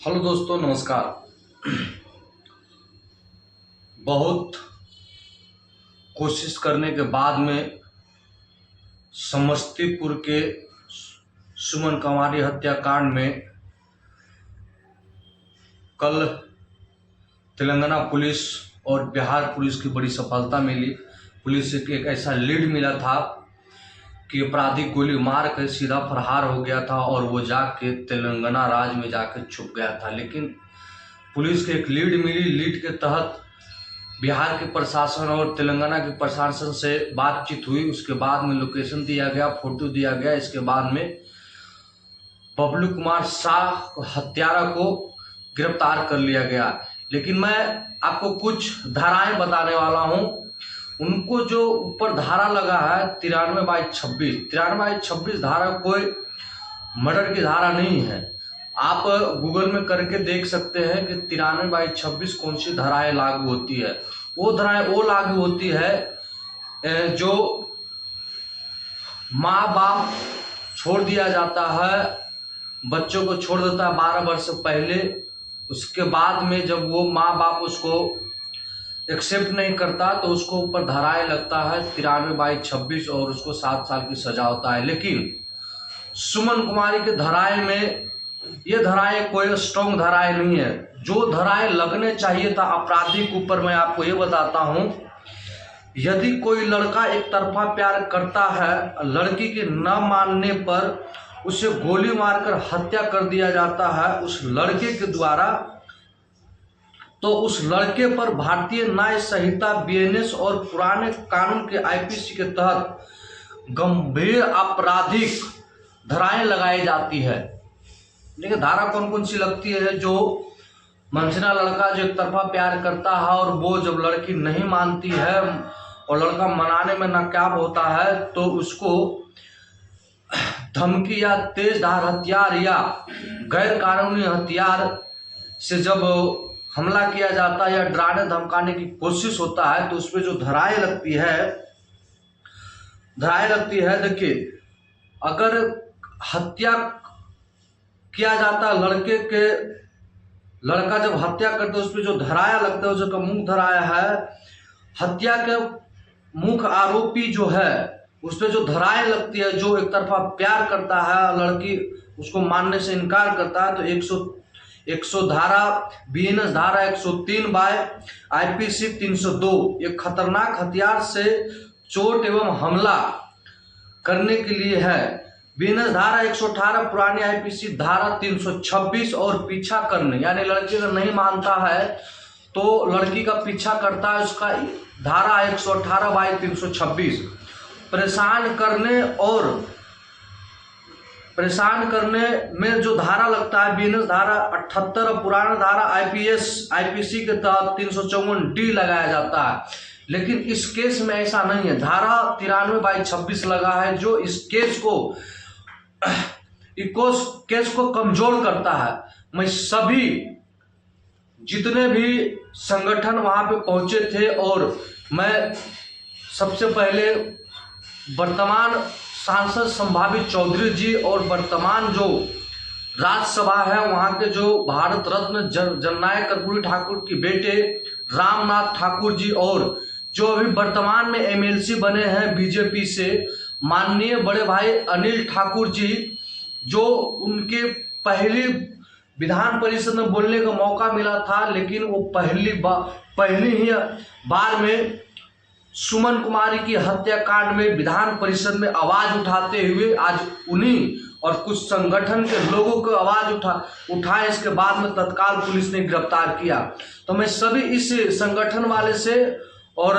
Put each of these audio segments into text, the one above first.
Hello दोस्तों, नमस्कार। बहुत कोशिश करने के बाद में समस्तीपुर के सुमन कुमारी हत्याकांड में कल तेलंगाना पुलिस और बिहार पुलिस की बड़ी सफलता मिली। पुलिस को एक ऐसा लीड मिला था कि अपराधी गोली मार कर सीधा फरार हो गया था और वो जाके तेलंगाना राज्य में जाकर छुप गया था। लेकिन पुलिस के एक लीड मिली। लीड के तहत बिहार के प्रशासन और तेलंगाना के प्रशासन से बातचीत हुई। उसके बाद में लोकेशन दिया गया, फोटो दिया गया। इसके बाद में बबलू कुमार शाह हत्यारा को गिरफ्तार कर लिया गया। लेकिन मैं आपको कुछ धाराएं बताने वाला हूं। उनको जो ऊपर धारा लगा है 93/26 धारा कोई मर्डर की धारा नहीं है। आप गूगल में करके देख सकते हैं कि 93/26 कौन सी धाराएं लागू होती है। वो धाराएं वो लागू होती है जो माँ बाप छोड़ दिया जाता है, बच्चों को छोड़ देता है 12 वर्ष से पहले। उसके बाद में जब वो माँ बाप उसको एक्सेप्ट नहीं करता तो उसको ऊपर धाराएं लगता है 93/26 और उसको 7 साल की सजा होता है। लेकिन सुमन कुमारी के धाराएं में ये धाराएं कोई स्ट्रॉन्ग धाराएं नहीं है। जो धाराएं लगने चाहिए था अपराधी के ऊपर, मैं आपको ये बताता हूं। यदि कोई लड़का एक तरफा प्यार करता है, लड़की के न मानने पर उसे गोली मारकर हत्या कर दिया जाता है उस लड़के के द्वारा, तो उस लड़के पर भारतीय न्याय संहिता बीएनएस और पुराने कानून के आईपीसी के तहत गंभीर आपराधिक धाराएं लगाई जाती है। देखिए धारा कौन कौन सी लगती है। जो मनसना लड़का जो एक तरफा प्यार करता है और वो जब लड़की नहीं मानती है और लड़का मनाने में नाकाम होता है तो उसको धमकी या तेज धार हथियार या गैर कानूनी हथियार से जब हमला किया जाता है या डराने धमकाने की कोशिश होता है तो उसमें जो धाराएं लगती है देखिए, अगर हत्या किया जाता है लड़का जब हत्या करते है उसमें जो धाराया लगता है उसका मुख्य धाराया है। हत्या के मुख्य आरोपी जो है उसपे जो धाराएं लगती है, जो एक तरफा प्यार करता है, लड़की उसको मानने से इनकार करता है, तो 100 धारा बीएनएस धारा 103/आईपीसी 302 एक खतरनाक हथियार से चोट एवं हमला करने के लिए है। बीएनएस धारा 118 पुरानी आईपीसी धारा 326 और पीछा करने, यानी लड़की अगर नहीं मानता है तो लड़की का पीछा करता है, उसका धारा 118/326। परेशान करने में जो धारा लगता है बीएनएस धारा 78 और पुराना धारा आईपीसी के तहत 354D लगाया जाता है। लेकिन इस केस में ऐसा नहीं है। धारा 93/26 लगा है जो इस केस को कमजोर करता है। मैं सभी जितने भी संगठन वहां पे पहुंचे थे और मैं सबसे पहले वर्तमान सांसद संभावित चौधरी जी और वर्तमान जो राज्यसभा है वहां के जो भारत रत्न जननायक कर्पूरी ठाकुर की बेटे रामनाथ ठाकुर जी और जो अभी वर्तमान में एमएलसी बने हैं बीजेपी से माननीय बड़े भाई अनिल ठाकुर जी, जो उनके पहली विधान परिषद में बोलने का मौका मिला था, लेकिन वो पहली ही बार में सुमन कुमारी की हत्याकांड में विधान परिषद में आवाज उठाते हुए आज उन्हीं और कुछ संगठन के लोगों को आवाज उठाए। इसके बाद में तत्काल पुलिस ने गिरफ्तार किया। तो मैं सभी इस संगठन वाले से और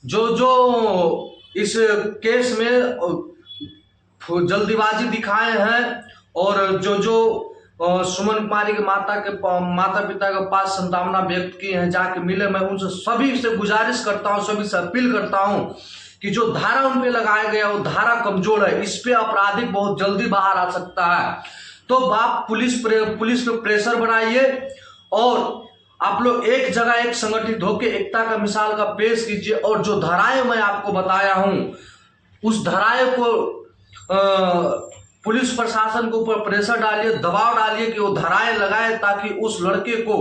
जो इस केस में जल्दीबाजी दिखाए हैं और जो सुमन कुमारी के माता पिता के पास संतावना व्यक्त की है जाके मिले, मैं उनसे सभी से गुजारिश करता हूं, सभी से अपील करता हूं कि जो धारा उन पे लगाया गया वो धारा कमजोर है। इस पे अपराधी बहुत जल्दी बाहर आ सकता है। तो आप पुलिस पे प्रेशर बनाइए और आप लोग एक जगह एक संगठित होकर एकता का मिसाल का पेश कीजिए और जो धाराएं मैं आपको बताया हूं उस धाराएं को पुलिस प्रशासन के ऊपर प्रेशर डालिए, दबाव डालिए कि वो धाराएं लगाए ताकि उस लड़के को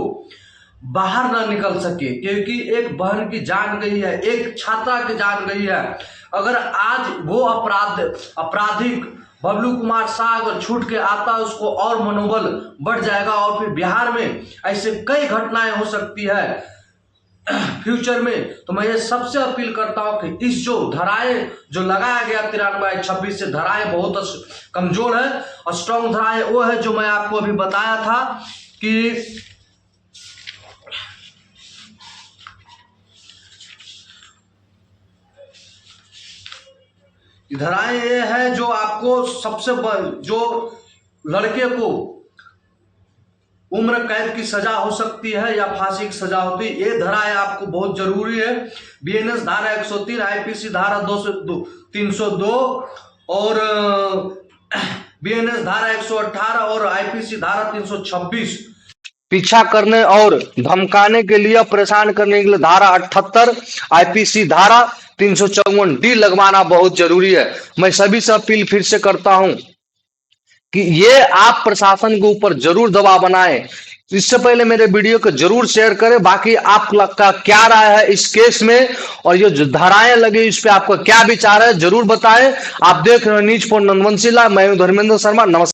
बाहर ना निकल सके, क्योंकि एक बहन की जान गई है, एक छात्रा की जान गई है। अगर आज वो आपराधिक बबलू कुमार शाह अगर छूट के आता है, उसको और मनोबल बढ़ जाएगा और फिर बिहार में ऐसे कई घटनाएं हो सकती है फ्यूचर में। तो मैं ये सबसे अपील करता हूं कि इस जो धाराएं जो लगाया गया 93/26 से धाराएं बहुत कमजोर है, और स्ट्रॉन्ग धाराएं वो है जो मैं आपको अभी बताया था कि धाराएं ये है जो आपको सबसे जो लड़के को उम्र कैद की सजा हो सकती है या फांसी की सजा होती है, ये धाराएं आपको बहुत जरूरी है। बीएनएस धारा 103, आईपीसी धारा 302 और बीएनएस धारा 118 और आईपीसी धारा 326 पीछा करने और धमकाने के लिए, परेशान करने के लिए धारा 78, आईपीसी धारा 354D लगवाना बहुत जरूरी है। मैं सभी से अपील फिर से करता हूं कि ये आप प्रशासन के ऊपर जरूर दबाव बनाएं। इससे पहले मेरे वीडियो को जरूर शेयर करें। बाकी आपका क्या राय है इस केस में, और ये जो धाराएं लगी इस पे आपका क्या विचार है जरूर बताएं। आप देख रहे हो न्यूज फॉर नंदवंशिला, मैं हूं धर्मेंद्र शर्मा। नमस्कार।